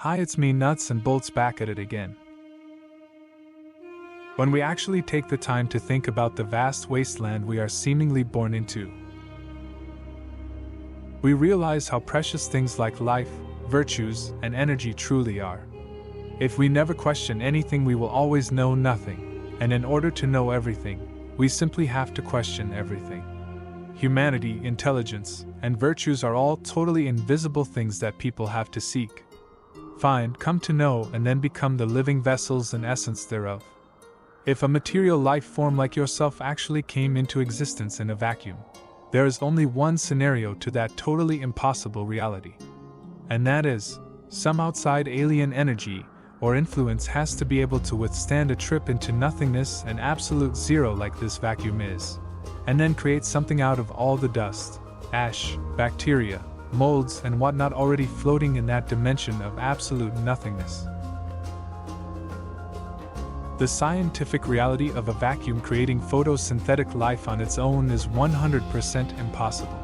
Hi, it's me, Nuts and Bolts, back at it again. When we actually take the time to think about the vast wasteland we are seemingly born into, we realize how precious things like life, virtues, and energy truly are. If we never question anything, we will always know nothing, and in order to know everything, we simply have to question everything. Humanity, intelligence, and virtues are all totally invisible things that people have to seek, find, come to know, and then become the living vessels and essence thereof. If a material life form like yourself actually came into existence in a vacuum, there is only one scenario to that totally impossible reality. And that is, some outside alien energy or influence has to be able to withstand a trip into nothingness and absolute zero like this vacuum is, and then create something out of all the dust, ash, bacteria, molds, and whatnot already floating in that dimension of absolute nothingness. The scientific reality of a vacuum creating photosynthetic life on its own is 100% impossible.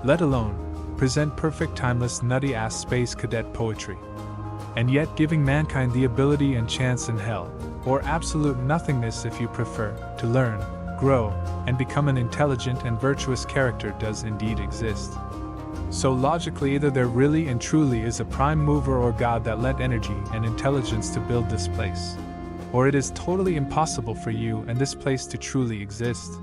Let alone present perfect, timeless, nutty-ass space cadet poetry. And yet giving mankind the ability and chance in hell, or absolute nothingness if you prefer, to learn, grow, and become an intelligent and virtuous character does indeed exist. So logically, either there really and truly is a prime mover or God that lent energy and intelligence to build this place, or it is totally impossible for you and this place to truly exist.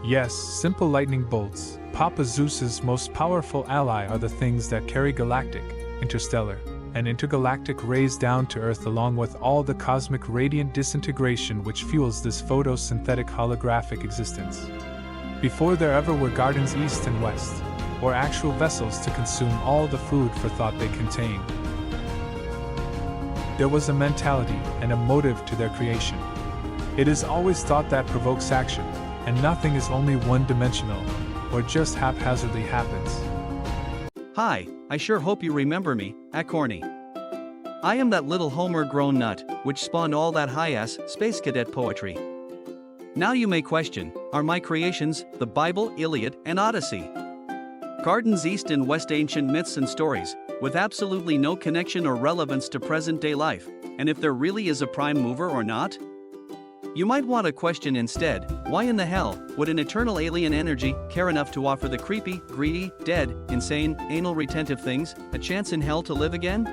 Yes, simple lightning bolts, Papa Zeus's most powerful ally, are the things that carry galactic, interstellar, and intergalactic rays down to Earth, along with all the cosmic radiant disintegration which fuels this photosynthetic holographic existence. Before there ever were gardens east and west, or actual vessels to consume all the food for thought they contained, there was a mentality and a motive to their creation. It is always thought that provokes action, and nothing is only one-dimensional, or just haphazardly happens. Hi, I sure hope you remember me, Acorny. I am that little Homer-grown nut, which spawned all that high-ass space cadet poetry. Now you may question, are my creations the Bible, Iliad, and Odyssey? Gardens east and west, ancient myths and stories, with absolutely no connection or relevance to present-day life, and if there really is a prime mover or not? You might want to question instead, why in the hell would an eternal alien energy care enough to offer the creepy, greedy, dead, insane, anal retentive things a chance in hell to live again?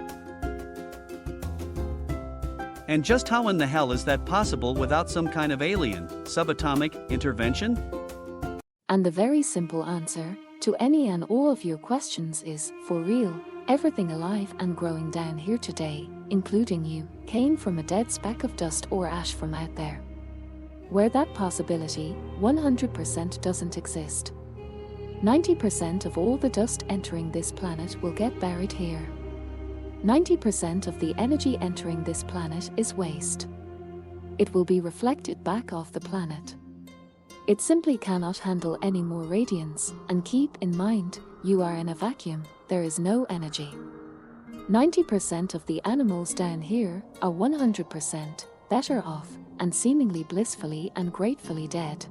And just how in the hell is that possible without some kind of alien, subatomic intervention? And the very simple answer to any and all of your questions is, for real, everything alive and growing down here today, including you, came from a dead speck of dust or ash from out there, where that possibility 100% doesn't exist. 90% of all the dust entering this planet will get buried here. 90% of the energy entering this planet is waste. It will be reflected back off the planet. It simply cannot handle any more radiance, and keep in mind, you are in a vacuum, there is no energy. 90% of the animals down here are 100% better off, and seemingly blissfully and gratefully dead.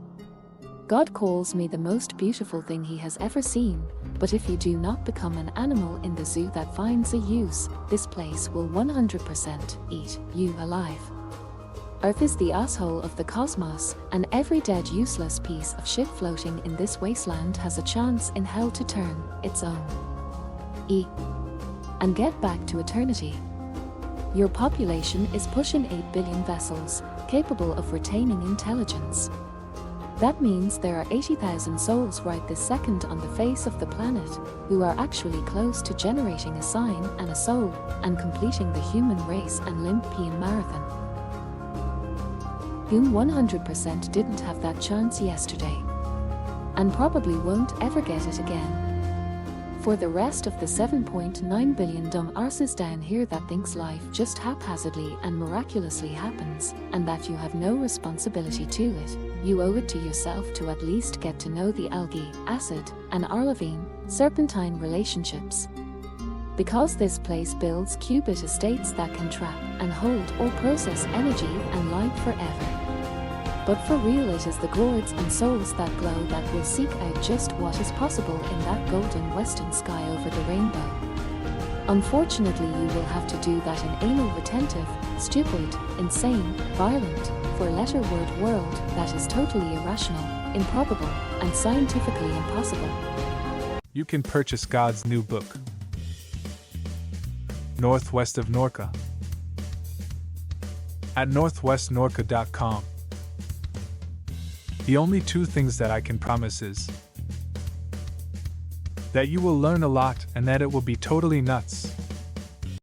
God calls me the most beautiful thing he has ever seen, but if you do not become an animal in the zoo that finds a use, this place will 100% eat you alive. Earth is the asshole of the cosmos, and every dead useless piece of shit floating in this wasteland has a chance in hell to turn its own and get back to eternity. Your population is pushing 8 billion vessels, capable of retaining intelligence. That means there are 80,000 souls right this second on the face of the planet, who are actually close to generating a sign and a soul, and completing the human race and Olympian marathon. Whom 100% didn't have that chance yesterday, and probably won't ever get it again. For the rest of the 7.9 billion dumb arses down here that thinks life just haphazardly and miraculously happens, and that you have no responsibility to it, you owe it to yourself to at least get to know the algae, acid, and arlevine, serpentine relationships. Because this place builds qubit estates that can trap and hold or process energy and light forever. But for real, it is the gourds and souls that glow that will seek out just what is possible in that golden western sky over the rainbow. Unfortunately, you will have to do that in anal retentive, stupid, insane, violent, four-letter word world that is totally irrational, improbable, and scientifically impossible. You can purchase God's new book, Northwest of Norca, at northwestnorca.com. The only two things that I can promise is that you will learn a lot and that it will be totally nuts.